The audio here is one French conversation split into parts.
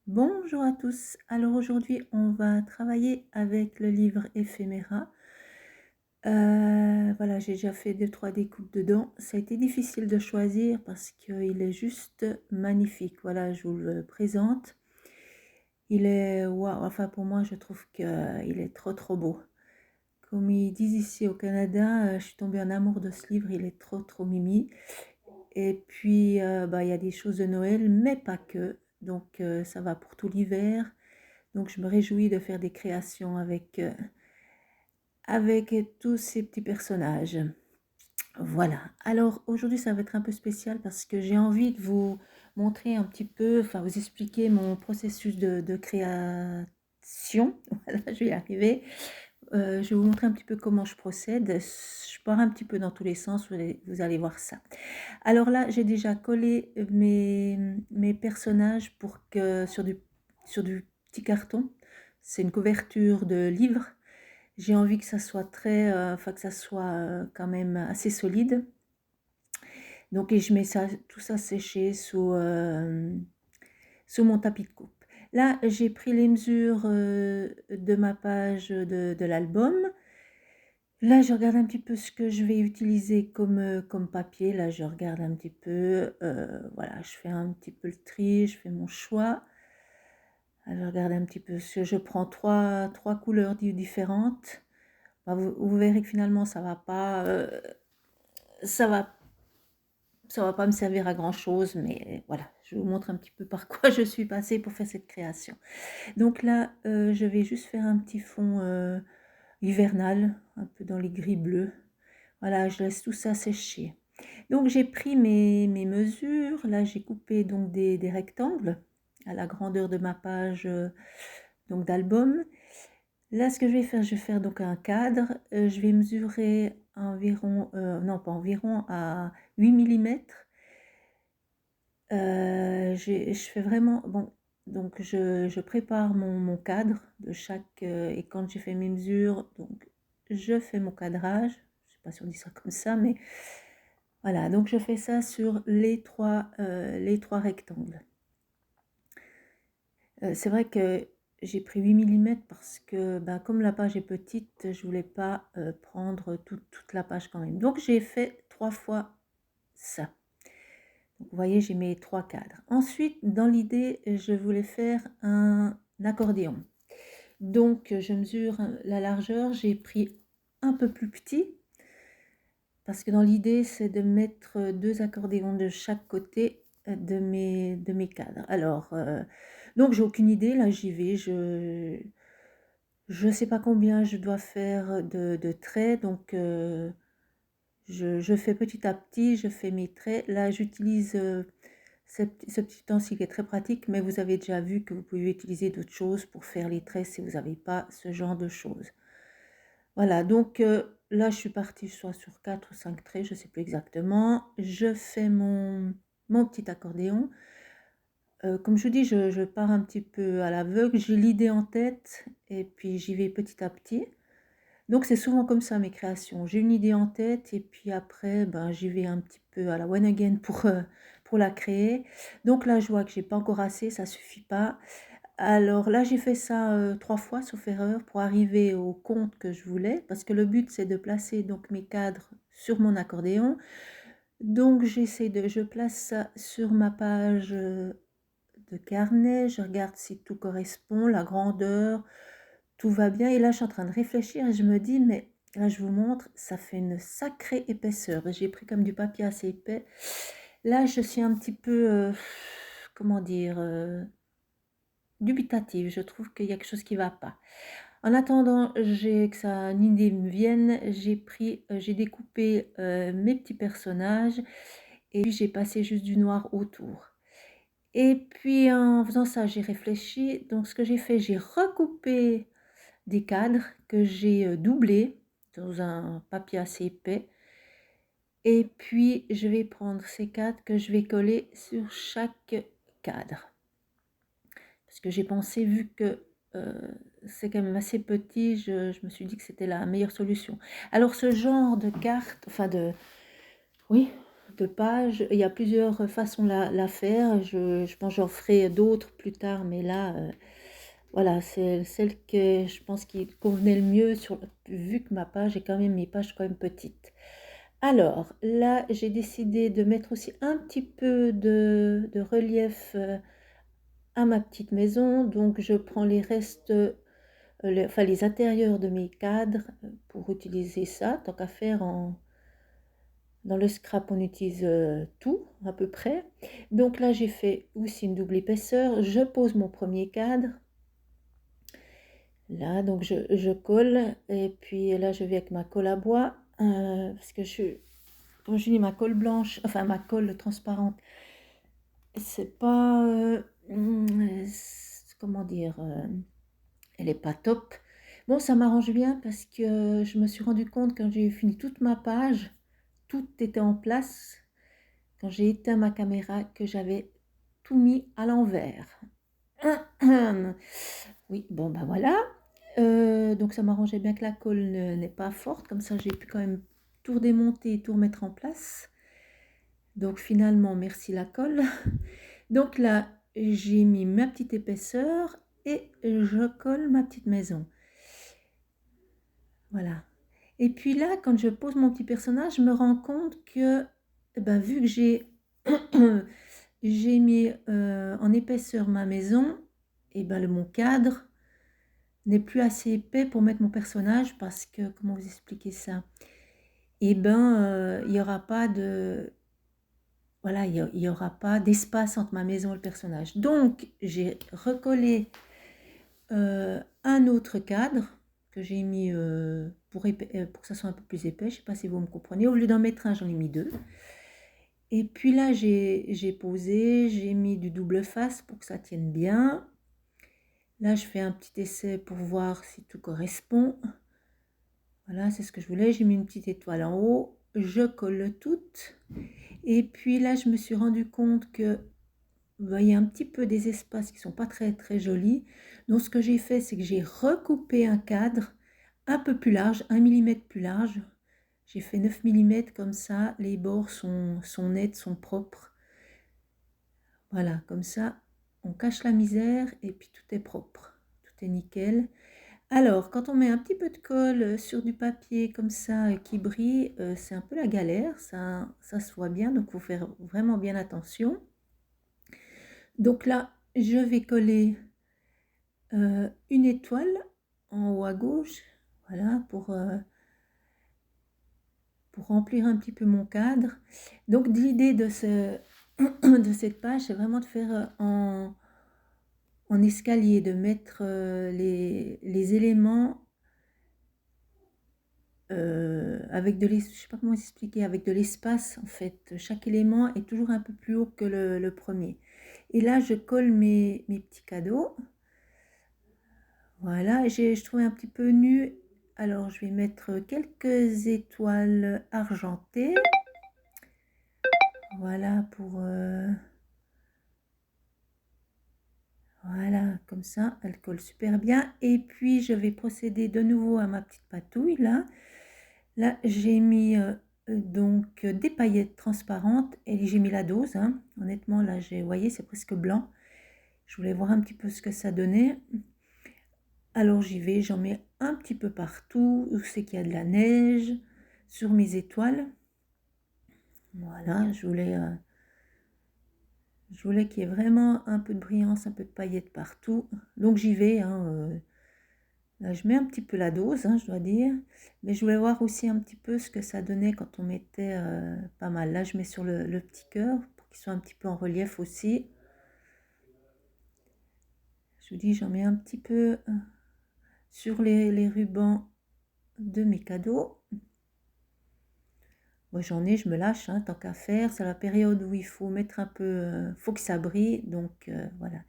Bonjour à tous. Alors aujourd'hui, on va travailler avec le livre Éphéméra. Voilà, j'ai déjà fait deux trois découpes dedans. Ça a été difficile de choisir parce qu'il est juste magnifique. Voilà, je vous le présente. Il est waouh, enfin pour moi, je trouve qu'il est trop, trop beau. Comme ils disent ici au Canada, je suis tombée en amour de ce livre, il est trop, trop mimi. Et puis, bah, il y a des choses de Noël, mais pas que. Donc ça va pour tout l'hiver. Donc je me réjouis de faire des créations avec tous ces petits personnages. Voilà. Alors aujourd'hui, ça va être un peu spécial parce que j'ai envie de vous montrer un petit peu, enfin vous expliquer mon processus de création. Voilà, je vais y arriver. Je vais vous montrer un petit peu comment je procède. Je pars un petit peu dans tous les sens, vous allez voir ça. Alors là, j'ai déjà collé mes personnages sur du petit carton. C'est une couverture de livre. J'ai envie que ça soit enfin que ça soit quand même assez solide. Donc, et je mets tout ça sécher sous mon tapis de coupe. Là, j'ai pris les mesures de ma page de l'album. Là, je regarde un petit peu ce que je vais utiliser comme papier. Là, je regarde un petit peu, voilà, je fais un petit peu le tri, je fais mon choix. Je regarde un petit peu ce que je prends trois couleurs différentes. Bah, vous verrez que finalement, ça va, ça va pas me servir à grand chose, mais voilà, je vous montre un petit peu par quoi je suis passée pour faire cette création. Donc là, je vais juste faire un petit fond hivernal, un peu dans les gris bleus. Voilà, je laisse tout ça sécher. Donc j'ai pris mes mesures, là j'ai coupé donc des rectangles à la grandeur de ma page donc d'album. Là ce que je vais faire donc un cadre, je vais mesurer environ, non pas environ, à 8 millimètres. Je fais vraiment, bon, donc je prépare mon cadre de chaque, et quand j'ai fait mes mesures, donc je fais mon cadrage, je sais pas si on dit ça comme ça, mais voilà, donc je fais ça sur les trois rectangles. C'est vrai que j'ai pris 8 millimètres parce que, ben, comme la page est petite, je voulais pas prendre toute la page quand même. Donc j'ai fait 3 fois ça. Donc, vous voyez, j'ai mes 3 cadres. Ensuite, dans l'idée, je voulais faire un accordéon. Donc je mesure la largeur, j'ai pris un peu plus petit parce que dans l'idée, c'est de mettre 2 accordéons de chaque côté de mes cadres. Alors, donc j'ai aucune idée, là j'y vais, je sais pas combien je dois faire de traits, donc je fais petit à petit, je fais mes traits. Là, j'utilise ce petit ustensile qui est très pratique, mais vous avez déjà vu que vous pouvez utiliser d'autres choses pour faire les traits si vous n'avez pas ce genre de choses. Voilà, donc là, je suis partie soit sur 4 ou 5 traits, je ne sais plus exactement. Je fais mon petit accordéon. Comme je vous dis, je pars un petit peu à l'aveugle, j'ai l'idée en tête et puis j'y vais petit à petit. Donc c'est souvent comme ça mes créations. J'ai une idée en tête et puis après, ben, j'y vais un petit peu à la one again pour la créer. Donc là, je vois que j'ai pas encore assez, ça suffit pas. Alors là, j'ai fait ça 3 fois sauf erreur pour arriver au compte que je voulais, parce que le but c'est de placer donc mes cadres sur mon accordéon. Donc je place ça sur ma page de carnet, je regarde si tout correspond, la grandeur, tout va bien. Et là, je suis en train de réfléchir et je me dis, mais là, je vous montre, ça fait une sacrée épaisseur. J'ai pris comme du papier assez épais. Là, je suis un petit peu, comment dire, dubitative. Je trouve qu'il y a quelque chose qui ne va pas. En attendant, que ça, une idée me vienne, j'ai découpé mes petits personnages et puis j'ai passé juste du noir autour. Et puis en faisant ça, j'ai réfléchi. Donc ce que j'ai fait, j'ai recoupé des cadres que j'ai doublés dans un papier assez épais. Et puis je vais prendre ces cadres que je vais coller sur chaque cadre. Parce que j'ai pensé, vu que c'est quand même assez petit, je me suis dit que c'était la meilleure solution. Alors ce genre de carte, enfin de... Oui, de pages. Il y a plusieurs façons la faire. Je pense que j'en ferai d'autres plus tard, mais là, voilà, c'est celle que je pense qui convenait le mieux vu que ma page est quand même mes pages quand même petites. Alors là, j'ai décidé de mettre aussi un petit peu de relief à ma petite maison. Donc je prends les restes, enfin les intérieurs de mes cadres pour utiliser ça. Tant qu'à faire dans le scrap, on utilise tout à peu près. Donc là, j'ai fait aussi une double épaisseur. Je pose mon premier cadre. Là, donc je colle. Et puis là, je vais avec ma colle à bois. Parce que comme je dis, ma colle blanche, enfin ma colle transparente, c'est pas... comment dire elle est pas top. Bon, ça m'arrange bien parce que je me suis rendu compte quand j'ai fini toute ma page, tout était en place. Quand j'ai éteint ma caméra, que j'avais tout mis à l'envers. Oui, bon ben voilà. Donc ça m'arrangeait bien que la colle n'est pas forte, comme ça j'ai pu quand même tout redémonter et tout remettre en place. Donc finalement, merci la colle. Donc là, j'ai mis ma petite épaisseur et je colle ma petite maison. Voilà. Et puis là, quand je pose mon petit personnage, je me rends compte que, vu que j'ai j'ai mis en épaisseur ma maison, et mon cadre n'est plus assez épais pour mettre mon personnage parce que, comment vous expliquer ça? Il n'y aura pas de... Voilà, il y aura pas d'espace entre ma maison et le personnage. Donc, j'ai recollé un autre cadre que j'ai mis pour que ça soit un peu plus épais. Je ne sais pas si vous me comprenez. Au lieu d'en mettre un, j'en ai mis deux. Et puis là, j'ai posé, j'ai mis du double face pour que ça tienne bien. Là, je fais un petit essai pour voir si tout correspond. Voilà, c'est ce que je voulais. J'ai mis une petite étoile en haut. Je colle toutes. Et puis là, je me suis rendu compte que il y a un petit peu des espaces qui sont pas très très jolis. Donc ce que j'ai fait, c'est que j'ai recoupé un cadre un peu plus large, 1 mm plus large. J'ai fait 9 mm comme ça, les bords sont nets, sont propres. Voilà, comme ça, on cache la misère et puis tout est propre, tout est nickel. Alors, quand on met un petit peu de colle sur du papier comme ça qui brille, c'est un peu la galère, ça se voit bien, donc il faut faire vraiment bien attention. Donc là, je vais coller une étoile en haut à gauche, voilà, pour remplir un petit peu mon cadre. Donc l'idée de cette page, c'est vraiment de faire en escalier, de mettre les éléments avec je sais pas comment expliquer, avec de l'espace en fait. Chaque élément est toujours un peu plus haut que le premier. Et là, je colle mes petits cadeaux. Voilà, je trouvais un petit peu nu. Alors, je vais mettre quelques étoiles argentées. Voilà, voilà, comme ça, elle colle super bien. Et puis, je vais procéder de nouveau à ma petite patouille, là. Là, j'ai mis donc des paillettes transparentes et j'ai mis la dose, hein. Honnêtement, là, vous voyez, c'est presque blanc. Je voulais voir un petit peu ce que ça donnait. Alors j'y vais, j'en mets un petit peu partout, où c'est qu'il y a de la neige, sur mes étoiles. Voilà, je voulais qu'il y ait vraiment un peu de brillance, un peu de paillettes partout. Donc j'y vais, hein, là, je mets un petit peu la dose, hein, je dois dire. Mais je voulais voir aussi un petit peu ce que ça donnait quand on mettait pas mal. Là, je mets sur le petit cœur pour qu'il soit un petit peu en relief aussi. Je vous dis, j'en mets un petit peu sur les rubans de mes cadeaux. Moi j'en ai, je me lâche, hein, tant qu'à faire. C'est la période où il faut mettre un peu, faut que ça brille, donc voilà.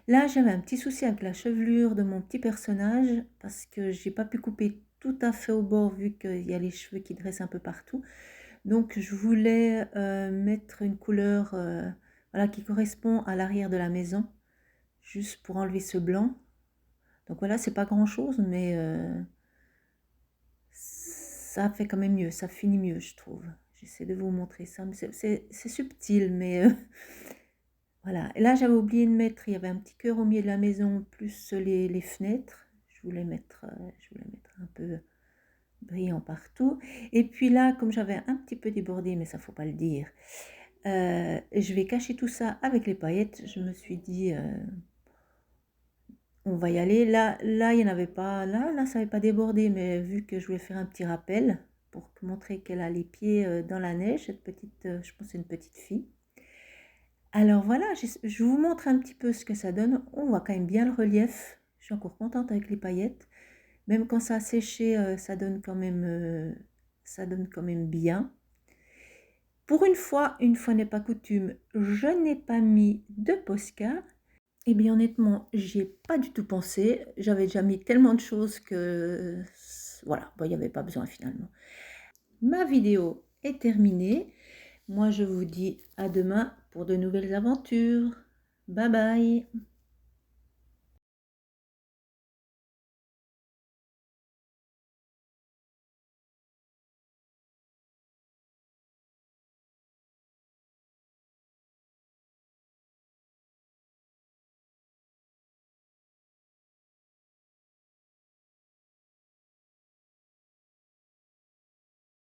Là, j'avais un petit souci avec la chevelure de mon petit personnage parce que j'ai pas pu couper tout à fait au bord vu qu'il y a les cheveux qui dressent un peu partout. Donc je voulais mettre une couleur voilà, qui correspond à l'arrière de la maison, juste pour enlever ce blanc. Donc voilà, c'est pas grand chose, mais ça fait quand même mieux, ça finit mieux, je trouve. J'essaie de vous montrer ça, mais c'est subtil, mais voilà. Et là, j'avais oublié de mettre, il y avait un petit cœur au milieu de la maison, plus les fenêtres. Je voulais mettre un peu brillant partout. Et puis là, comme j'avais un petit peu débordé, mais ça faut pas le dire, je vais cacher tout ça avec les paillettes. Je me suis dit, on va y aller. Là, il n'y en avait pas. Là, ça n'avait pas débordé, mais vu que je voulais faire un petit rappel pour montrer qu'elle a les pieds dans la neige, cette petite, je pense que c'est une petite fille. Alors voilà, je vous montre un petit peu ce que ça donne. On voit quand même bien le relief. Je suis encore contente avec les paillettes. Même quand ça a séché, ça donne quand même bien. Pour une fois n'est pas coutume, je n'ai pas mis de Posca. Eh bien honnêtement, j'y ai pas du tout pensé. J'avais déjà mis tellement de choses que voilà, bon, il n'y avait pas besoin finalement. Ma vidéo est terminée. Moi, je vous dis à demain pour de nouvelles aventures. Bye bye.